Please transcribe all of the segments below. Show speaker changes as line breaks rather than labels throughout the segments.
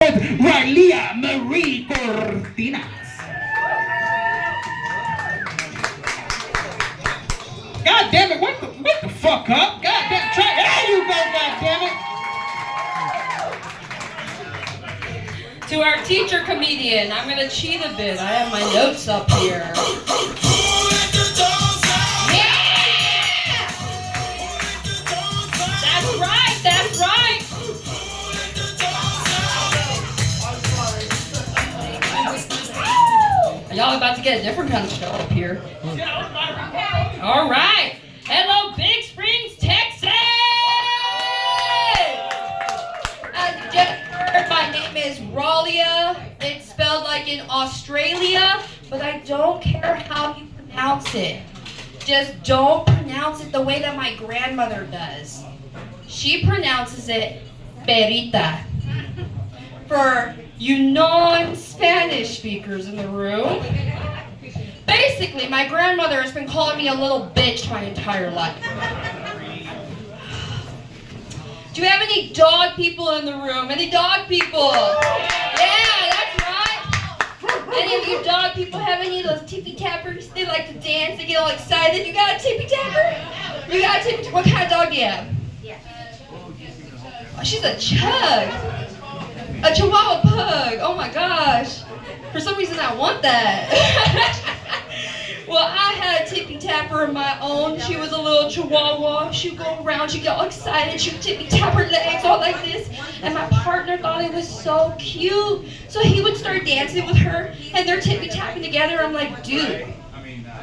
Ralia Marie Cortinas. God damn it, wake the fuck up. God damn, there you go, god damn it.
To our teacher comedian, I'm going to cheat a bit. I have my notes up here. Yeah! That's right, that's right. Y'all about to get a different kind of show up here. All right. Hello, Big Springs, Texas! As you just heard, my name is Ralia. It's spelled like in Australia, but I don't care how you pronounce it. Just don't pronounce it the way that my grandmother does. She pronounces it perita. For you non-Spanish speakers in the room, basically, my grandmother has been calling me a little bitch my entire life. Do you have any dog people in the room? Any dog people? Yeah, that's right. Any of you dog people have any of those tippy tappers? They like to dance, they get all excited. You got a tippy tapper? You got a tippy tapper? What kind of dog do you have? Oh, she's a chug. A Chihuahua pug. Oh my gosh. For some reason I want that. Well, I had a tippy tapper of my own. She was a little Chihuahua. She'd go around, she'd get all excited, she'd tippy tap her legs all like this. And my partner thought it was so cute. So he would start dancing with her and they're tippy tapping together. I'm like, dude,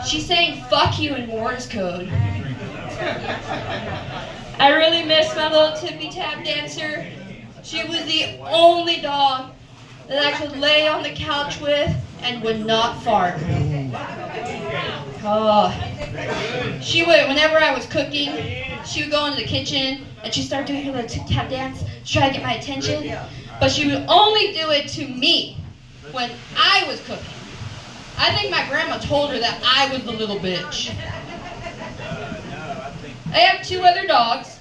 she's saying fuck you in Morse code. I really miss my little tippy tap dancer. She was the only dog that I could lay on the couch with and would not fart. Oh. She would, whenever I was cooking, she would go into the kitchen and she'd start doing her little tip-tap dance to try to get my attention. But she would only do it to me when I was cooking. I think my grandma told her that I was the little bitch. I have two other dogs.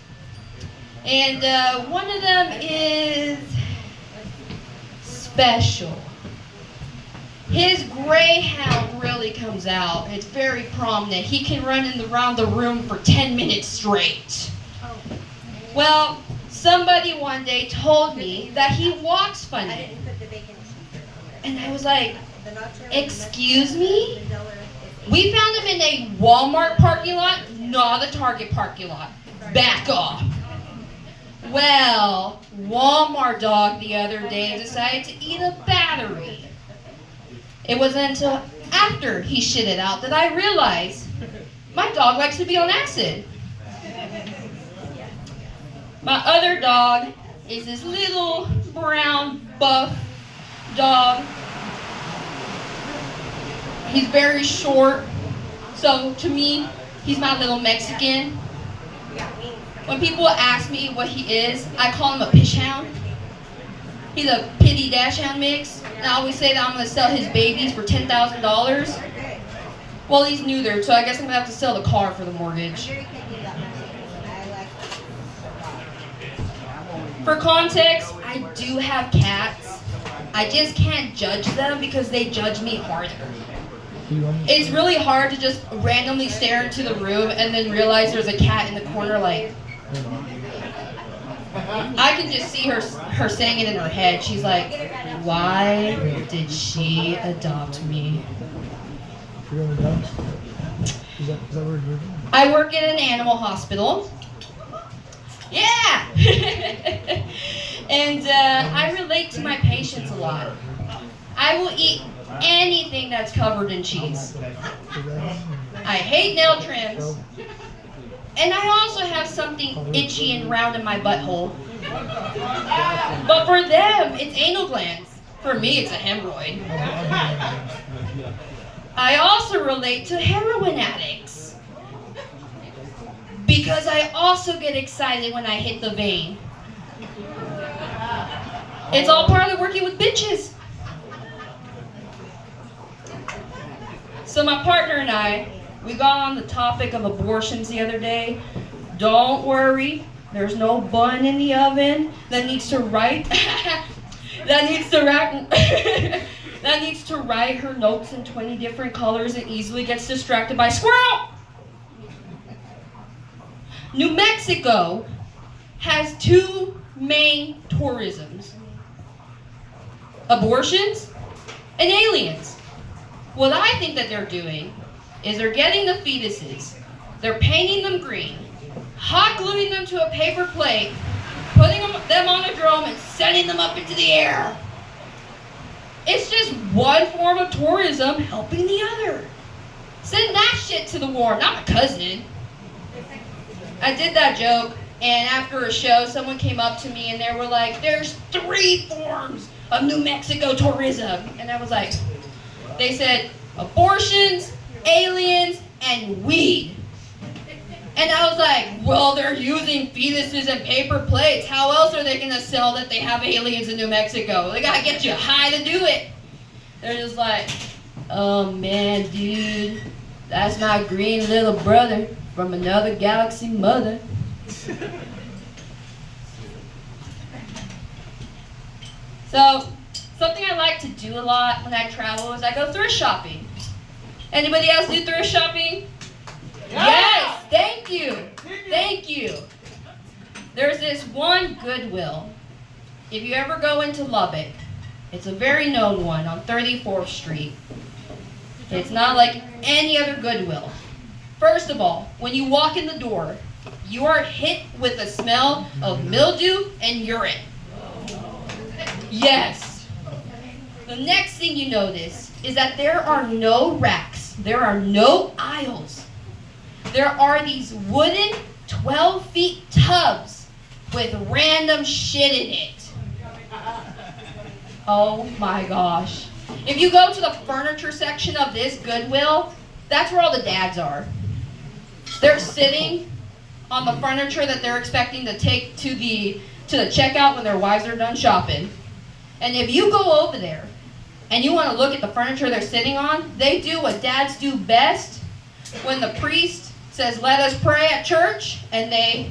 And one of them is special. His greyhound really comes out. It's very prominent. He can run around the room for 10 minutes straight. Well, somebody one day told me that he walks funny. And I was like, excuse me? We found him in a Walmart parking lot, not a Target parking lot. Back off. Well, Walmart dog the other day decided to eat a battery. It wasn't until after he shit it out that I realized my dog likes to be on acid. My other dog is this little brown buff dog. He's very short, so to me, he's my little Mexican. When people ask me what he is, I call him a pish hound. He's a pity dash hound mix. And I always say that I'm going to sell his babies for $10,000. Well, he's neutered, so I guess I'm going to have to sell the car for the mortgage. For context, I do have cats. I just can't judge them because they judge me harder. It's really hard to just randomly stare into the room and then realize there's a cat in the corner like... I can just see her saying it in her head. She's like, why did she adopt me? I work in an animal hospital. Yeah! And I relate to my patients a lot. I will eat anything that's covered in cheese. I hate nail trims. And I also have something itchy and round in my butthole. But for them, it's anal glands. For me, it's a hemorrhoid. I also relate to heroin addicts. Because I also get excited when I hit the vein. It's all part of working with bitches. So my partner and I, we got on the topic of abortions the other day. Don't worry, there's no bun in the oven that needs to that needs to write that needs to write her notes in 20 different colors and easily gets distracted by squirrel. New Mexico has two main tourisms: abortions and aliens. What I think that they're doing is they're getting the fetuses, they're painting them green, hot gluing them to a paper plate, putting them on a drum and sending them up into the air. It's just one form of tourism helping the other. Send that shit to the war, not my cousin. I did that joke, and after a show, someone came up to me and they were like, there's 3 forms of New Mexico tourism. And I was like, they said abortions, aliens, and weed. And I was like, well, they're using fetuses and paper plates. How else are they going to sell that they have aliens in New Mexico? They got to get you high to do it. They're just like, oh man, dude, that's my green little brother from another galaxy mother. So, something I like to do a lot when I travel is I go thrift shopping. Anybody else do thrift shopping? Yeah. Yes, thank you. Thank you. There's this one Goodwill. If you ever go into Lubbock, it's a very known one on 34th Street. It's not like any other Goodwill. First of all, when you walk in the door, you are hit with the smell of mildew and urine. Yes. The next thing you notice is that there are no racks. There are no aisles. There are these wooden 12-feet tubs with random shit in it. Oh my gosh. If you go to the furniture section of this Goodwill, that's where all the dads are. They're sitting on the furniture that they're expecting to take to the checkout when their wives are done shopping. And if you go over there and you want to look at the furniture they're sitting on, they do what dads do best when the priest says, let us pray at church, and they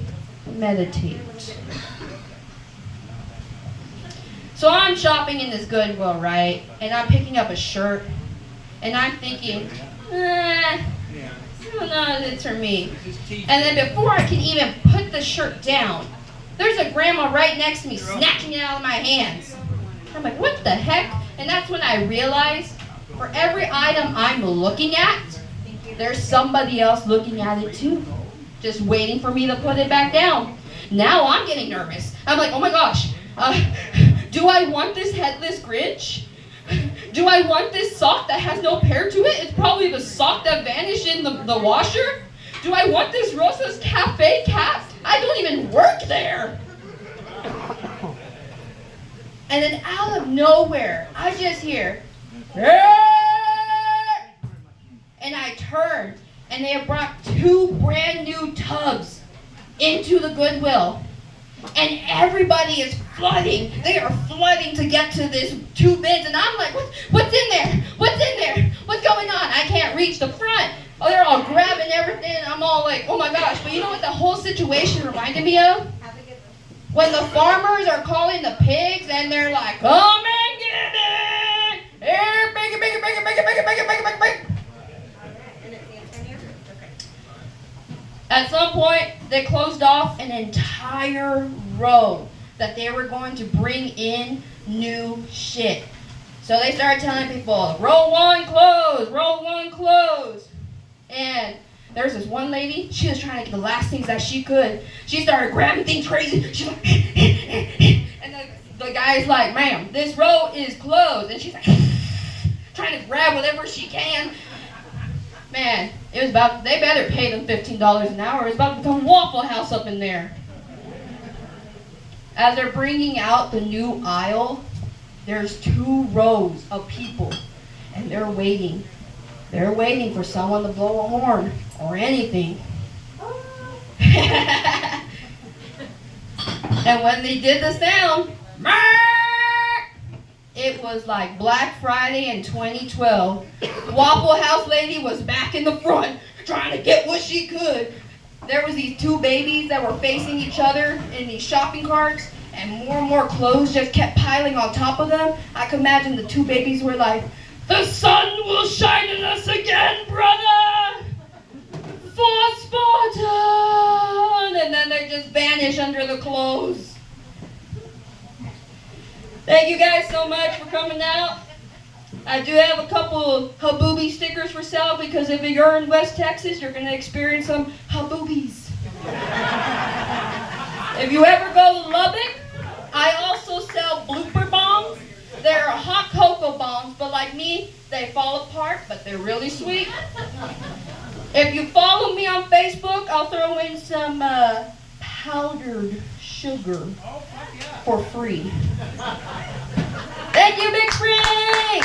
meditate. So I'm shopping in this Goodwill, right? And I'm picking up a shirt, and I'm thinking, I don't know if it's for me. And then before I can even put the shirt down, there's a grandma right next to me snatching it out of my hands. I'm like, what the heck? And that's when I realized, for every item I'm looking at, there's somebody else looking at it too, just waiting for me to put it back down. Now I'm getting nervous. I'm like, oh my gosh, do I want this headless Grinch? Do I want this sock that has no pair to it? It's probably the sock that vanished in the washer. Do I want this Rosa's Cafe cap? I don't even work there. And then out of nowhere, I just hear, and I turn, and they have brought 2 brand new tubs into the Goodwill. And everybody is flooding. They are flooding to get to this 2 bins. And I'm like, what's in there? What's in there? What's going on? I can't reach the front. Oh, they're all grabbing everything. And I'm all like, oh my gosh. But you know what the whole situation reminded me of? When the farmers are calling the pigs and they're like, come and get it. Here, bigger, bigger, bigger, bigger, bigger, bigger, bigger, bigger, bigger. At some point, they closed off an entire row that they were going to bring in new shit. So they started telling people, row 1 closed, row 1 closed. And there's this one lady, she was trying to get the last things that she could. She started grabbing things crazy. She's like, and the guy's like, ma'am, this row is closed. And she's like, trying to grab whatever she can. Man, it was about, they better pay them $15 an hour. It's about to become Waffle House up in there. As they're bringing out the new aisle, there's 2 rows of people, and they're waiting. They're waiting for someone to blow a horn or anything. And when they did the sound, it was like Black Friday in 2012. Waffle House lady was back in the front trying to get what she could. There was these 2 babies that were facing each other in these shopping carts, and more clothes just kept piling on top of them. I could imagine the two babies were like, "The sun will shine on us again, brother! For Spartan!" And then they just vanish under the clothes. Thank you guys so much for coming out. I do have a couple Haboobie stickers for sale because if you're in West Texas, you're going to experience some Haboobies. If you ever go to Lubbock, I also sell blooper bombs. They're hot cocoa bombs, but like me, they fall apart, but they're really sweet. If you follow me on Facebook, I'll throw in some powdered sugar for free. Thank you, Big Spring!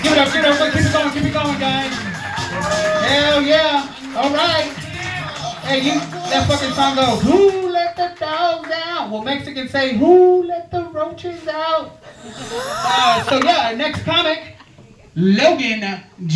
Give it up, keep it going, guys. Hell yeah. All right. Hey, that fucking song goes, "Who let the dogs out?" Well, Mexicans say, "Who let the roaches out?" So yeah, next comic, Logan